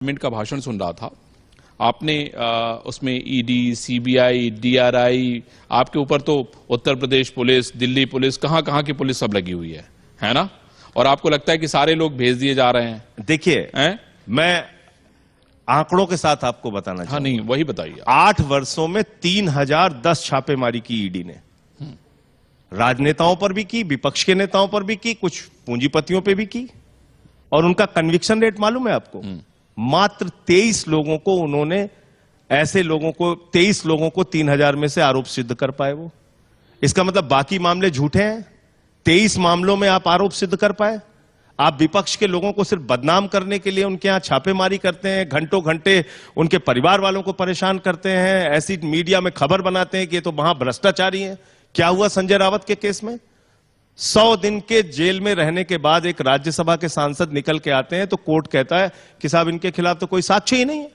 Minute का भाषण सुन रहा था आपने। उसमें ईडी, सीबीआई, डीआरआई, आपके ऊपर तो उत्तर प्रदेश पुलिस, दिल्ली पुलिस, कहां कहां की पुलिस सब लगी हुई है ना? और आपको लगता है कि सारे लोग भेज दिए जा रहे हैं? देखिए, मैं आंकड़ों के साथ आपको बताना चाहूंगा। हाँ, नहीं, वही बताइए। 8 वर्षों में 3010 छापेमारी की ईडी ने। राजनेताओं पर भी की, विपक्ष के नेताओं पर भी की, कुछ पूंजीपतियों पे भी की। और उनका कन्विक्शन रेट मालूम है आपको? मात्र 23 लोगों को उन्होंने, ऐसे लोगों को 23 लोगों को 3000 में से आरोप सिद्ध कर पाए वो। इसका मतलब बाकी मामले झूठे हैं। 23 मामलों में आप आरोप सिद्ध कर पाए। आप विपक्ष के लोगों को सिर्फ बदनाम करने के लिए उनके यहां छापेमारी करते हैं, घंटों घंटे उनके परिवार वालों को परेशान करते हैं, ऐसी मीडिया में खबर बनाते हैं कि ये तो वहां भ्रष्टाचारी हैं। क्या हुआ संजय रावत के केस में? 100 दिन के जेल में रहने के बाद एक राज्यसभा के सांसद निकल के आते हैं तो कोर्ट कहता है कि साहब इनके खिलाफ तो कोई साक्ष्य ही नहीं है।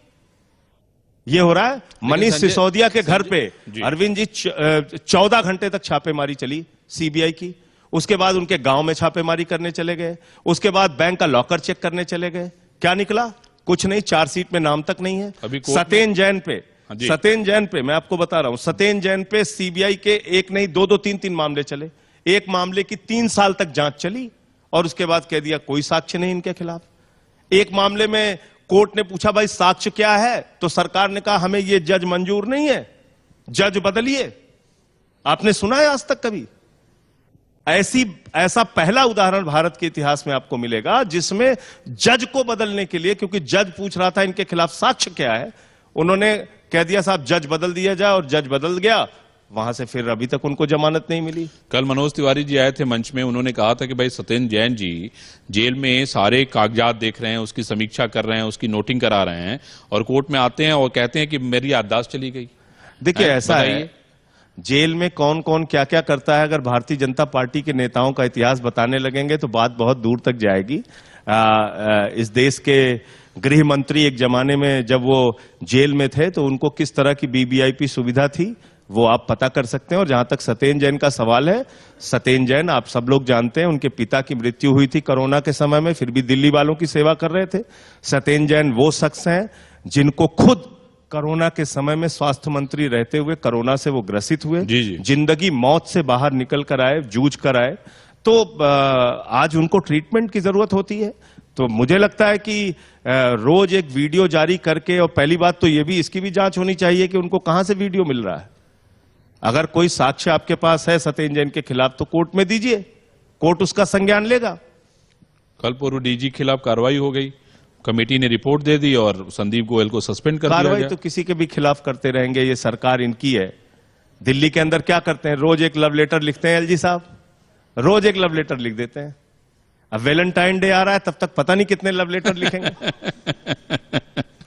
यह हो रहा है। मनीष सिसोदिया के घर पे अरविंद जी 14 घंटे तक छापेमारी चली सीबीआई की। उसके बाद उनके गांव में छापेमारी करने चले गए। उसके बाद बैंक का लॉकर चेक करने चले गए। क्या निकला? कुछ नहीं। चार्जशीट में नाम तक नहीं है। सत्येंद्र जैन पे मैं आपको बता रहा हूं, सत्येंद्र जैन पे सीबीआई के एक नहीं 2-2, 3-3 मामले चले। एक मामले की 3 साल तक जांच चली और उसके बाद कह दिया कोई साक्ष्य नहीं इनके खिलाफ। एक मामले में कोर्ट ने पूछा भाई साक्ष्य क्या है, तो सरकार ने कहा हमें ये जज मंजूर नहीं है, जज बदलिए। आपने सुना है आज तक कभी? ऐसा पहला उदाहरण भारत के इतिहास में आपको मिलेगा जिसमें जज को बदलने के लिए, क्योंकि जज पूछ रहा था इनके खिलाफ साक्ष्य क्या है, उन्होंने कह दिया साहब जज बदल दिया जाए, और जज बदल गया। वहां से फिर अभी तक उनको जमानत नहीं मिली। कल मनोज तिवारी जी आए थे मंच में, उन्होंने कहा था कि भाई सत्येंद्र जैन जी जेल में सारे कागजात देख रहे हैं, उसकी समीक्षा कर रहे हैं, उसकी नोटिंग करा रहे हैं, और कोर्ट में आते हैं और कहते हैं कि मेरी याददाश्त चली गई। देखिए, ऐसा है, जेल में कौन कौन क्या क्या करता है, अगर भारतीय जनता पार्टी के नेताओं का इतिहास बताने लगेंगे तो बात बहुत दूर तक जाएगी। इस देश के गृह मंत्री एक जमाने में जब वो जेल में थे तो उनको किस तरह की वीवीआईपी सुविधा थी वो आप पता कर सकते हैं। और जहां तक सत्येंद्र जैन का सवाल है, सत्येंद्र जैन आप सब लोग जानते हैं, उनके पिता की मृत्यु हुई थी कोरोना के समय में, फिर भी दिल्ली वालों की सेवा कर रहे थे। सत्येंद्र जैन वो शख्स हैं जिनको खुद कोरोना के समय में स्वास्थ्य मंत्री रहते हुए कोरोना से वो ग्रसित हुए, जिंदगी मौत से बाहर निकल कर आए, जूझ कर आए। तो आज उनको ट्रीटमेंट की जरूरत होती है। तो मुझे लगता है कि रोज एक वीडियो जारी करके, और पहली बात तो ये भी, इसकी भी जांच होनी चाहिए कि उनको कहां से वीडियो मिल रहा है। अगर कोई साक्ष्य आपके पास है सत्येंद्र जैन के खिलाफ तो कोर्ट में दीजिए, कोर्ट उसका संज्ञान लेगा। कल पूर्व डीजी के खिलाफ कार्रवाई हो गई, कमेटी ने रिपोर्ट दे दी और संदीप गोयल को सस्पेंड कर दिया गया। कार्रवाई तो किसी के भी खिलाफ करते रहेंगे, ये सरकार इनकी है। दिल्ली के अंदर क्या करते हैं, रोज एक लव लेटर लिखते हैं एलजी साहब, रोज एक लव लेटर लिख देते हैं। अब वैलेंटाइन डे आ रहा है, तब तक पता नहीं कितने लव लेटर लिखेंगे।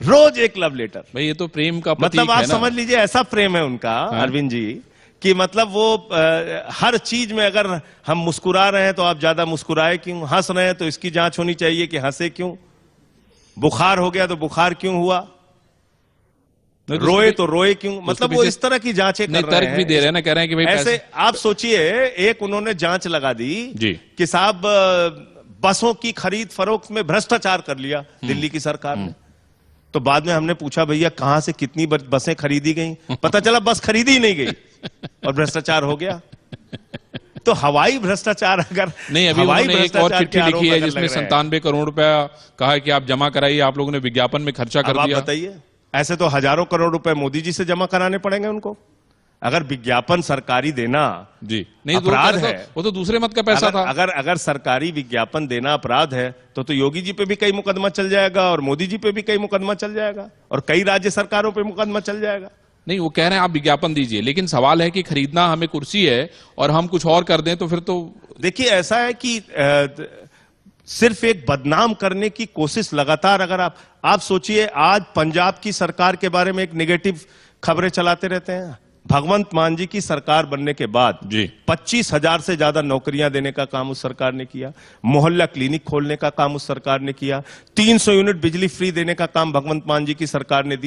रोज एक लव लेटर। भाई ये तो प्रेम का मतलब आप समझ लीजिए ऐसा प्रेम है उनका। हाँ? अरविंद जी कि मतलब वो हर चीज में, अगर हम मुस्कुरा रहे हैं तो आप ज्यादा मुस्कुराए क्यों, हंस रहे हैं तो इसकी जांच होनी चाहिए कि हंसे क्यों, बुखार हो गया तो बुखार क्यों हुआ, रोए तो रोए क्यों, मतलब वो इस तरह की जांचें कर रहे हैं। तर्क भी दे रहे हैं ना, कह रहे हैं कि भाई ऐसे आप सोचिए, एक उन्होंने जांच लगा दी कि साहब बसों की खरीद फरोख्त में भ्रष्टाचार कर लिया दिल्ली की सरकार ने। तो बाद में हमने पूछा भैया कहां से कितनी बसें खरीदी गई, पता चला बस खरीदी ही नहीं गई और भ्रष्टाचार हो गया। तो हवाई भ्रष्टाचार, अगर नहीं, अभी उन्होंने एक और चिट्ठी लिखी है जिसमें 97 करोड़ रुपया कहा है कि आप जमा कराइए, आप लोगों ने विज्ञापन में खर्चा कर दिया। आप बताइए, ऐसे तो हजारों करोड़ रुपए मोदी जी से जमा कराने पड़ेंगे उनको। अगर विज्ञापन सरकारी देना नहीं अपराध है, वो तो दूसरे मत का पैसा था। अगर सरकारी विज्ञापन देना अपराध है तो योगी जी पे भी कई मुकदमा चल जाएगा, और मोदी जी पे भी कई मुकदमा चल जाएगा, और कई राज्य सरकारों पे मुकदमा चल जाएगा। नहीं, वो कह रहे हैं आप विज्ञापन दीजिए, लेकिन सवाल है कि खरीदना हमें कुर्सी है और हम कुछ और कर दें तो फिर तो। देखिए, ऐसा है कि सिर्फ एक बदनाम करने की कोशिश लगातार, अगर आप सोचिए, आज पंजाब की सरकार के बारे में एक नेगेटिव खबरें चलाते रहते हैं, भगवंत मान जी की सरकार बनने के बाद जी 25,000 से ज्यादा नौकरियां देने का काम उस सरकार ने किया, मोहल्ला क्लिनिक खोलने का काम उस सरकार ने किया, 300 यूनिट बिजली फ्री देने का काम भगवंत मान जी की सरकार ने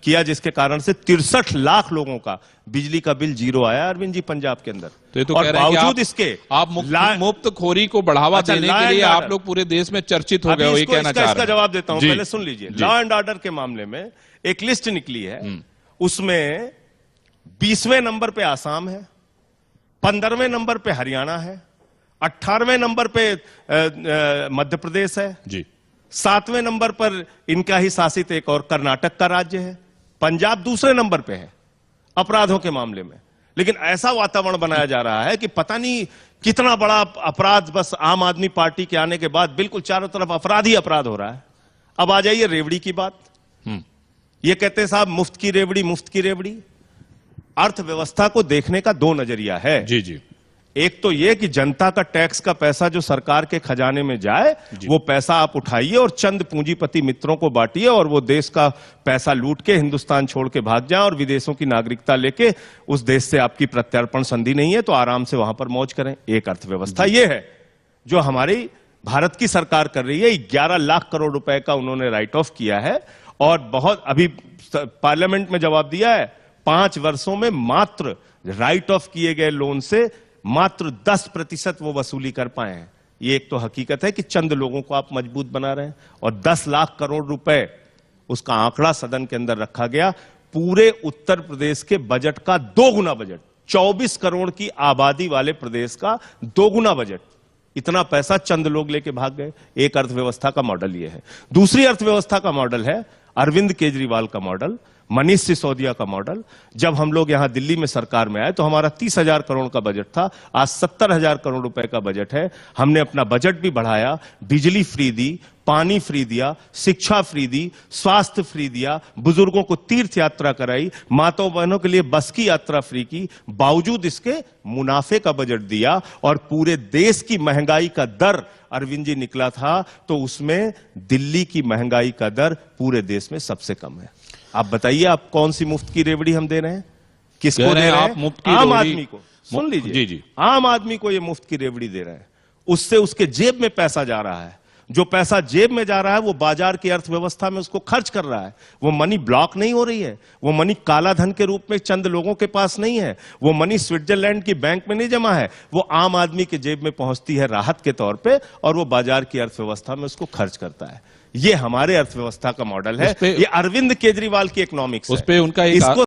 किया, जिसके कारण से 63 लाख लोगों का बिजली का बिल जीरो आया अरविंद जी पंजाब के अंदर। तो ये तो और कह रहे हैं कि बावजूद इसके आप मुफ्त खोरी को बढ़ावा अच्छा, देने लॉ के एंड लिए ऑर्डर। आप लोग पूरे देश में चर्चित हो अभी गए हो, ये इसको- कहना इसका चाह रहे हैं। जवाब देता हूं, जी, पहले सुन लीजिए। जी। लॉ एंड ऑर्डर के मामले में एक लिस्ट निकली है, उसमें 20वें नंबर पे आसाम है, 15वें नंबर पे हरियाणा है, 18वें नंबर पे मध्य प्रदेश है जी 7वें नंबर पर इनका ही शासित एक और कर्नाटक का राज्य है, पंजाब दूसरे नंबर पे है अपराधों के मामले में। लेकिन ऐसा वातावरण बनाया जा रहा है कि पता नहीं कितना बड़ा अपराध बस आम आदमी पार्टी के आने के बाद बिल्कुल चारों तरफ अपराध ही अपराध हो रहा है। अब आ जाइए रेवड़ी की बात। ये कहते हैं साहब मुफ्त की रेवड़ी, मुफ्त की रेवड़ी। अर्थव्यवस्था को देखने का दो नजरिया है। जी जी एक तो यह कि जनता का टैक्स का पैसा जो सरकार के खजाने में जाए, वो पैसा आप उठाइए और चंद पूंजीपति मित्रों को बांटिए और वो देश का पैसा लूट के हिंदुस्तान छोड़ के भाग जाए और विदेशों की नागरिकता लेके उस देश से आपकी प्रत्यार्पण संधि नहीं है तो आराम से वहां पर मौज करें। एक अर्थव्यवस्था ये है जो हमारी भारत की सरकार कर रही है। 11 लाख करोड़ रुपए का उन्होंने राइट ऑफ किया है और बहुत अभी पार्लियामेंट में जवाब दिया है, 5 वर्षों में मात्र राइट ऑफ किए गए लोन से मात्र 10% वो वसूली कर पाए हैं। ये एक तो हकीकत है कि चंद लोगों को आप मजबूत बना रहे हैं और 10 लाख करोड़ रुपए उसका आंकड़ा सदन के अंदर रखा गया। पूरे उत्तर प्रदेश के बजट का 2 गुना बजट, 24 करोड़ की आबादी वाले प्रदेश का 2 गुना बजट, इतना पैसा चंद लोग लेके भाग गए। एक अर्थव्यवस्था का मॉडल यह है। दूसरी अर्थव्यवस्था का मॉडल है अरविंद केजरीवाल का मॉडल, मनीष सिसोदिया का मॉडल। जब हम लोग यहां दिल्ली में सरकार में आए तो हमारा 30,000 करोड़ का बजट था, आज 70,000 करोड़ रुपए का बजट है। हमने अपना बजट भी बढ़ाया, बिजली फ्री दी, पानी फ्री दिया, शिक्षा फ्री दी, स्वास्थ्य फ्री दिया, बुजुर्गों को तीर्थ यात्रा कराई, माताओं बहनों के लिए बस की यात्रा फ्री की, बावजूद इसके मुनाफे का बजट दिया और पूरे देश की महंगाई का दर अरविंद जी निकला था तो उसमें दिल्ली की महंगाई का दर पूरे देश में सबसे कम है। आप बताइए आप कौन सी मुफ्त की रेवड़ी हम दे रहे हैं, किसको दे रहे हैं? आप मुफ्त की आम रेवड़ी- आदमी को। सुन लीजिए, जी जी आम आदमी को ये मुफ्त की रेवड़ी दे रहे हैं, उससे उसके जेब में पैसा जा रहा है। जो पैसा जेब में जा रहा है वो बाजार की अर्थव्यवस्था में उसको खर्च कर रहा है। वो मनी ब्लॉक नहीं हो रही है, वो मनी काला धन के रूप में चंद लोगों के पास नहीं है, वो मनी स्विट्जरलैंड की बैंक में नहीं जमा है, वो आम आदमी के जेब में पहुंचती है राहत के तौर पे और वो बाजार की अर्थव्यवस्था में उसको खर्च करता है। ये हमारे अर्थव्यवस्था का मॉडल है, ये अरविंद केजरीवाल की इकोनॉमिक्स है। उस पे उनका एक इसको